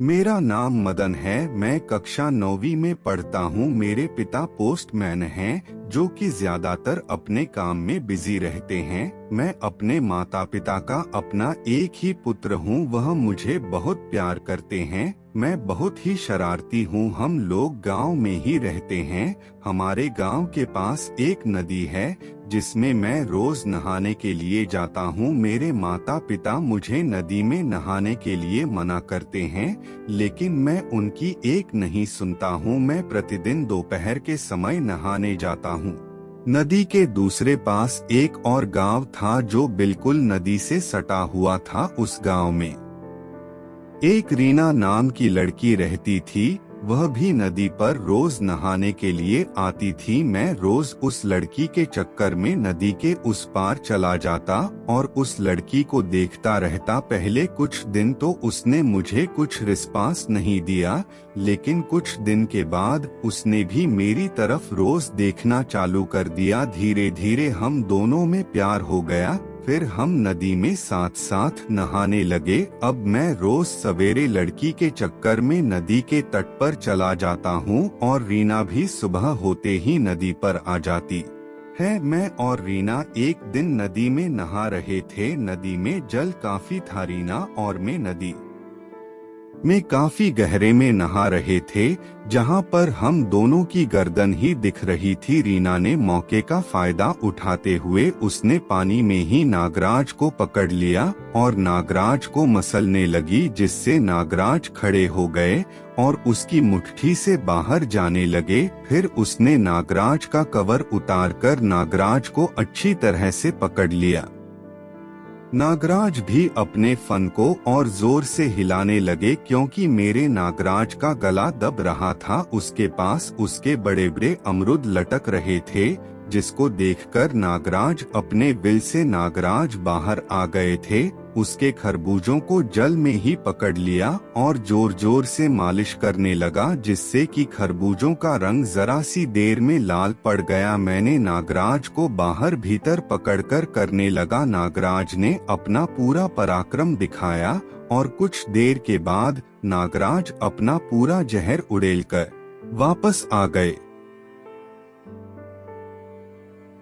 मेरा नाम मदन है। मैं कक्षा 9वीं में पढ़ता हूँ। मेरे पिता पोस्टमैन हैं, जो कि ज्यादातर अपने काम में बिजी रहते हैं। मैं अपने माता पिता का अपना एक ही पुत्र हूँ। वह मुझे बहुत प्यार करते हैं। मैं बहुत ही शरारती हूँ। हम लोग गांव में ही रहते हैं। हमारे गांव के पास एक नदी है, जिसमें मैं रोज नहाने के लिए जाता हूँ। मेरे माता पिता मुझे नदी में नहाने के लिए मना करते हैं, लेकिन मैं उनकी एक नहीं सुनता हूँ। मैं प्रतिदिन दोपहर के समय नहाने जाता हूँ। नदी के दूसरे पास एक और गांव था, जो बिल्कुल नदी से सटा हुआ था। उस गांव में एक रीना नाम की लड़की रहती थी। वह भी नदी पर रोज नहाने के लिए आती थी। मैं रोज उस लड़की के चक्कर में नदी के उस पार चला जाता और उस लड़की को देखता रहता। पहले कुछ दिन तो उसने मुझे कुछ रिस्पांस नहीं दिया, लेकिन कुछ दिन के बाद उसने भी मेरी तरफ रोज देखना चालू कर दिया। धीरे धीरे हम दोनों में प्यार हो गया। फिर हम नदी में साथ साथ नहाने लगे। अब मैं रोज सवेरे लड़की के चक्कर में नदी के तट पर चला जाता हूँ और रीना भी सुबह होते ही नदी पर आ जाती है। मैं और रीना एक दिन नदी में नहा रहे थे। नदी में जल काफी था। रीना और मैं नदी में काफी गहरे में नहा रहे थे, जहां पर हम दोनों की गर्दन ही दिख रही थी। रीना ने मौके का फायदा उठाते हुए उसने पानी में ही नागराज को पकड़ लिया और नागराज को मसलने लगी, जिससे नागराज खड़े हो गए और उसकी मुट्ठी से बाहर जाने लगे। फिर उसने नागराज का कवर उतारकर नागराज को अच्छी तरह से पकड़ लिया। नागराज भी अपने फन को और जोर से हिलाने लगे, क्योंकि मेरे नागराज का गला दब रहा था। उसके पास उसके बड़े बड़े अमरूद लटक रहे थे, जिसको देखकर नागराज अपने बिल से नागराज बाहर आ गए थे। उसके खरबूजों को जल में ही पकड़ लिया और जोर जोर से मालिश करने लगा, जिससे कि खरबूजों का रंग जरा सी देर में लाल पड़ गया। मैंने नागराज को बाहर भीतर पकड़कर करने लगा। नागराज ने अपना पूरा पराक्रम दिखाया और कुछ देर के बाद नागराज अपना पूरा जहर उड़ेलकर वापस आ गए।